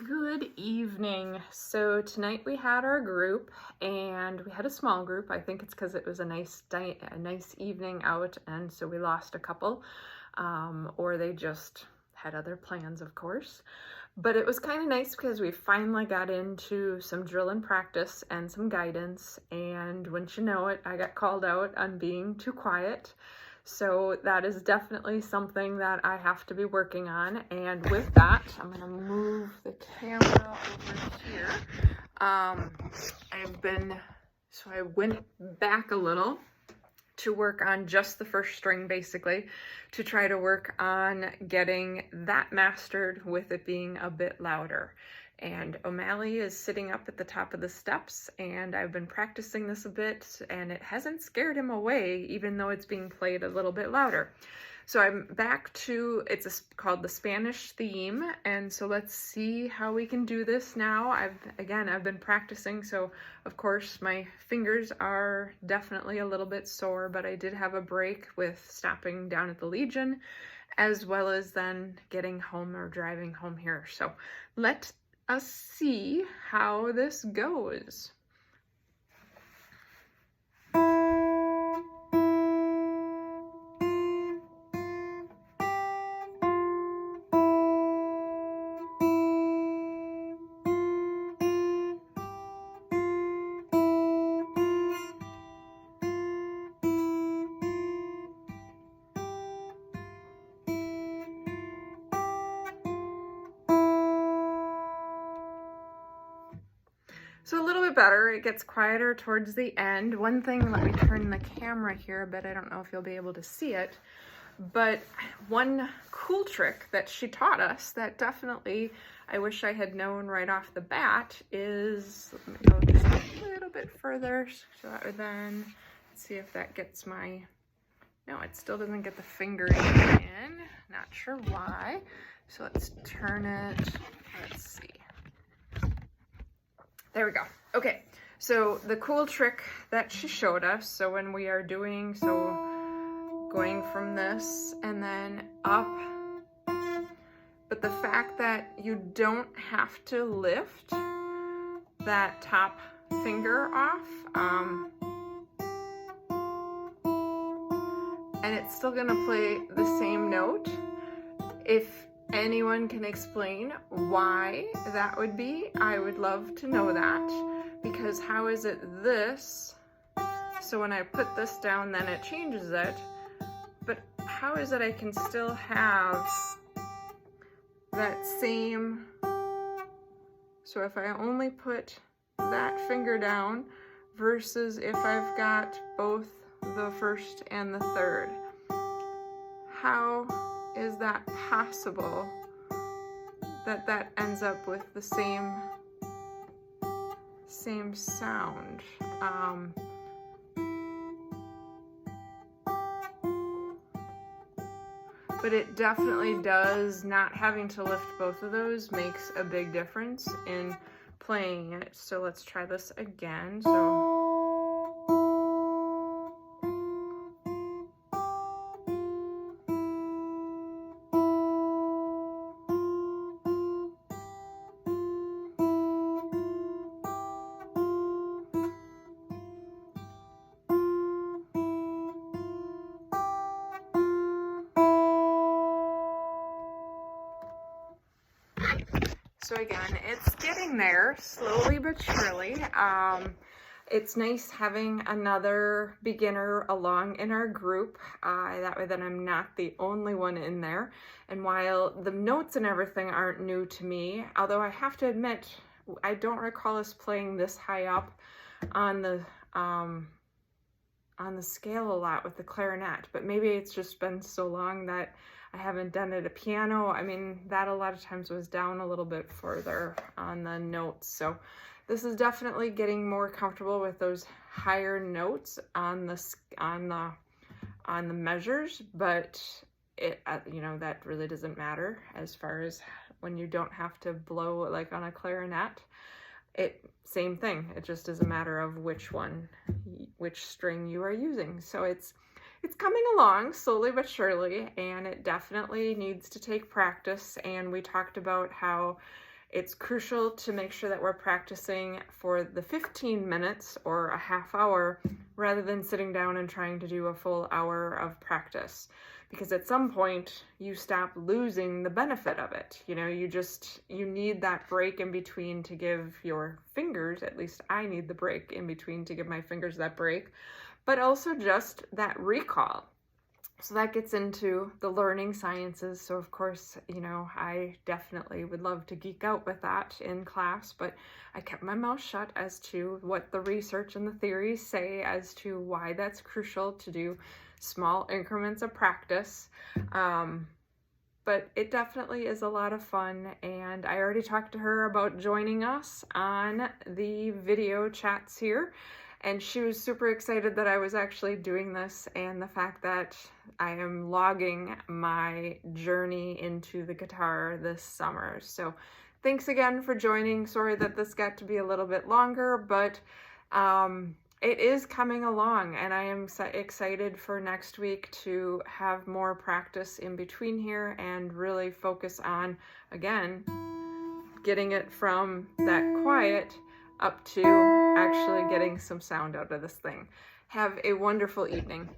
Good evening. So tonight we had our group, and we had a small group. I think it's because it was a nice evening out, and so we lost a couple, or they just had other plans, of course. But it was kind of nice because we finally got into some drill and practice and some guidance, and wouldn't you know it, I got called out on being too quiet. So that is definitely something that I have to be working on. And with that, I'm going to move the camera over here. So I went back a little to work on just the first string, basically, to try to work on getting that mastered with it being a bit louder. And O'Malley is sitting up at the top of the steps, and I've been practicing this a bit, and it hasn't scared him away, even though it's being played a little bit louder. So I'm back to, called the Spanish theme, and so let's see how we can do this now. I've been practicing, so of course my fingers are definitely a little bit sore, but I did have a break with stopping down at the Legion, as well as then getting home or driving home here. So let us see how this goes. So a little bit better. It gets quieter towards the end. One thing, let me turn the camera here a bit. I don't know if you'll be able to see it, but one cool trick that she taught us that definitely I wish I had known right off the bat is, let me go just a little bit further, so that would then, let's see if that gets no, it still doesn't get the finger in. Not sure why. So let's turn it, let's see. There we go. Okay, so the cool trick that she showed us, so when we are doing, going from this and then up, but the fact that you don't have to lift that top finger off, and it's still gonna play the same note. If anyone can explain why that would be, I would love to know that, because how is it this? So when I put this down, then it changes it, but how is it I can still have that same, so if I only put that finger down versus if I've got both the first and the third, how is that possible that that ends up with the same sound? But it definitely does, not having to lift both of those makes a big difference in playing it. So let's try this again. So again, it's getting there, slowly but surely. It's nice having another beginner along in our group. That way then I'm not the only one in there. And while the notes and everything aren't new to me, although I have to admit, I don't recall us playing this high up on the scale a lot with the clarinet, but maybe it's just been so long that I haven't done it at piano. I mean, that a lot of times was down a little bit further on the notes. So this is definitely getting more comfortable with those higher notes on the measures, but it, that really doesn't matter as far as when you don't have to blow like on a clarinet. Same thing. It just is a matter of which string you are using. So it's coming along slowly but surely, and it definitely needs to take practice. And we talked about how It's crucial to make sure that we're practicing for the 15 minutes or a half hour rather than sitting down and trying to do a full hour of practice. Because at some point you stop losing the benefit of it. You know, you need that break in between to give your fingers, at least I need the break in between to give my fingers that break, but also just that recall. So that gets into the learning sciences. So of course, you know, I definitely would love to geek out with that in class, but I kept my mouth shut as to what the research and the theories say as to why that's crucial to do small increments of practice. But it definitely is a lot of fun, and I already talked to her about joining us on the video chats here, and she was super excited that I was actually doing this and the fact that I am logging my journey into the guitar this summer. So thanks again for joining. Sorry that this got to be a little bit longer, but it is coming along, and I am excited for next week to have more practice in between here and really focus on, again, getting it from that quiet up to actually getting some sound out of this thing. Have a wonderful evening.